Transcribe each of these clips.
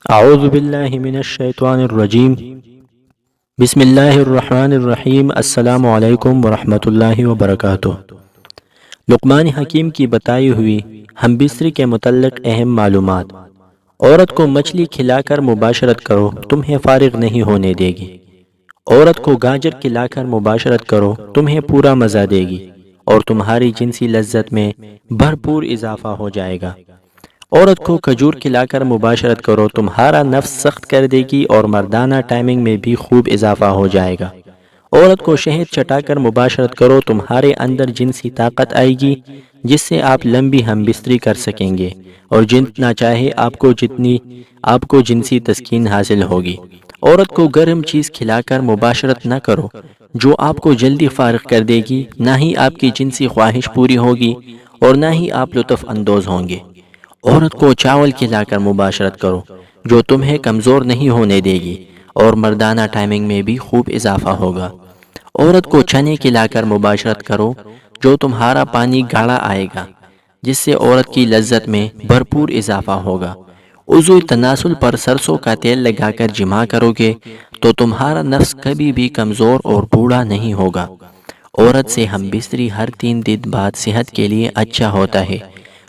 اعوذ باللہ من الشیطان الرجیم بسم اللہ الرحمن الرحیم السلام علیکم ورحمۃ اللہ وبرکاتہ۔ لقمان حکیم کی بتائی ہوئی ہم بستری کے متعلق اہم معلومات۔ عورت کو مچھلی کھلا کر مباشرت کرو، تمہیں فارغ نہیں ہونے دے گی۔ عورت کو گاجر کھلا کر مباشرت کرو، تمہیں پورا مزہ دے گی اور تمہاری جنسی لذت میں بھرپور اضافہ ہو جائے گا۔ عورت کو کھجور کھلا کر مباشرت کرو، تمہارا نفس سخت کر دے گی اور مردانہ ٹائمنگ میں بھی خوب اضافہ ہو جائے گا۔ عورت کو شہد چٹا کر مباشرت کرو، تمہارے اندر جنسی طاقت آئے گی جس سے آپ لمبی ہم بستری کر سکیں گے اور جتنا چاہے آپ کو جنسی تسکین حاصل ہوگی۔ عورت کو گرم چیز کھلا کر مباشرت نہ کرو جو آپ کو جلدی فارغ کر دے گی، نہ ہی آپ کی جنسی خواہش پوری ہوگی اور نہ ہی آپ لطف اندوز ہوں گے۔ عورت کو چاول کھلا کر مباشرت کرو جو تمہیں کمزور نہیں ہونے دے گی اور مردانہ ٹائمنگ میں بھی خوب اضافہ ہوگا۔ عورت کو چنے کھلا کر مباشرت کرو جو تمہارا پانی گاڑھا آئے گا جس سے عورت کی لذت میں بھرپور اضافہ ہوگا۔ عضو تناسل پر سرسوں کا تیل لگا کر جماع کرو گے تو تمہارا نفس کبھی بھی کمزور اور بوڑھا نہیں ہوگا۔ عورت سے ہم بستری ہر 3 دن بعد صحت کے لیے اچھا ہوتا ہے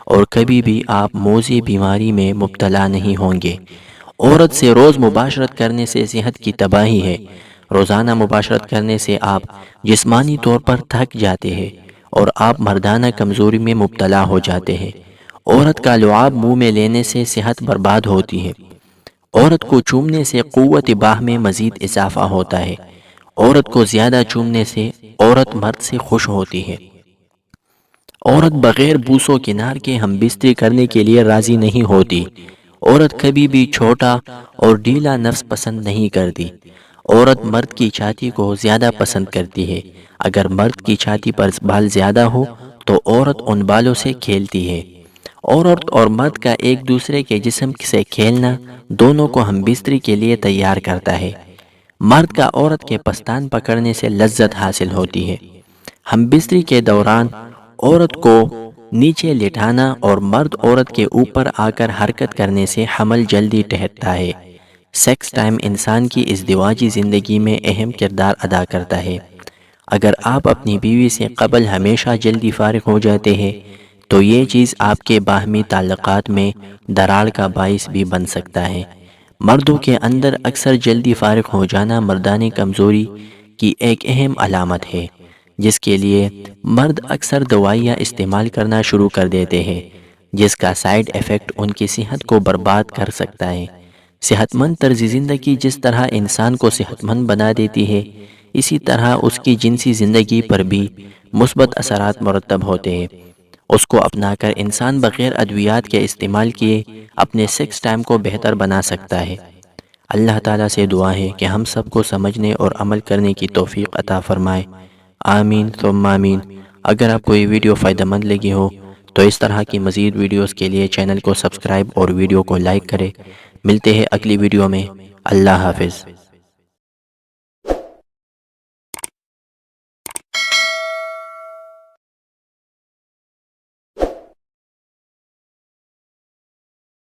اور کبھی بھی آپ موذی بیماری میں مبتلا نہیں ہوں گے۔ عورت سے روز مباشرت کرنے سے صحت کی تباہی ہے۔ روزانہ مباشرت کرنے سے آپ جسمانی طور پر تھک جاتے ہیں اور آپ مردانہ کمزوری میں مبتلا ہو جاتے ہیں۔ عورت کا لعاب منہ میں لینے سے صحت برباد ہوتی ہے۔ عورت کو چومنے سے قوت باہ میں مزید اضافہ ہوتا ہے۔ عورت کو زیادہ چومنے سے عورت مرد سے خوش ہوتی ہے۔ عورت بغیر بوس و کنار کے ہم بستری کرنے کے لیے راضی نہیں ہوتی۔ عورت کبھی بھی چھوٹا اور ڈھیلا نفس پسند نہیں کرتی۔ عورت مرد کی چھاتی کو زیادہ پسند کرتی ہے۔ اگر مرد کی چھاتی پر بال زیادہ ہو تو عورت ان بالوں سے کھیلتی ہے۔ عورت اور مرد کا ایک دوسرے کے جسم سے کھیلنا دونوں کو ہم بستری کے لیے تیار کرتا ہے۔ مرد کا عورت کے پستان پکڑنے سے لذت حاصل ہوتی ہے۔ ہم بستری کے دوران عورت کو نیچے لٹانا اور مرد عورت کے اوپر آ کر حرکت کرنے سے حمل جلدی ٹھہرتا ہے۔ سیکس ٹائم انسان کی ازدواجی زندگی میں اہم کردار ادا کرتا ہے۔ اگر آپ اپنی بیوی سے قبل ہمیشہ جلدی فارغ ہو جاتے ہیں تو یہ چیز آپ کے باہمی تعلقات میں دراڑ کا باعث بھی بن سکتا ہے۔ مردوں کے اندر اکثر جلدی فارغ ہو جانا مردانی کمزوری کی ایک اہم علامت ہے، جس کے لیے مرد اکثر دوائیاں استعمال کرنا شروع کر دیتے ہیں، جس کا سائیڈ ایفیکٹ ان کی صحت کو برباد کر سکتا ہے۔ صحت مند طرز زندگی جس طرح انسان کو صحت مند بنا دیتی ہے، اسی طرح اس کی جنسی زندگی پر بھی مثبت اثرات مرتب ہوتے ہیں۔ اس کو اپنا کر انسان بغیر ادویات کے استعمال کیے اپنے سیکس ٹائم کو بہتر بنا سکتا ہے۔ اللہ تعالیٰ سے دعا ہے کہ ہم سب کو سمجھنے اور عمل کرنے کی توفیق عطا فرمائے۔ آمین ثم آمین۔ اگر آپ کو یہ ویڈیو فائدہ مند لگی ہو تو اس طرح کی مزید ویڈیوز کے لیے چینل کو سبسکرائب اور ویڈیو کو لائک کریں۔ ملتے ہیں اگلی ویڈیو میں۔ اللہ حافظ۔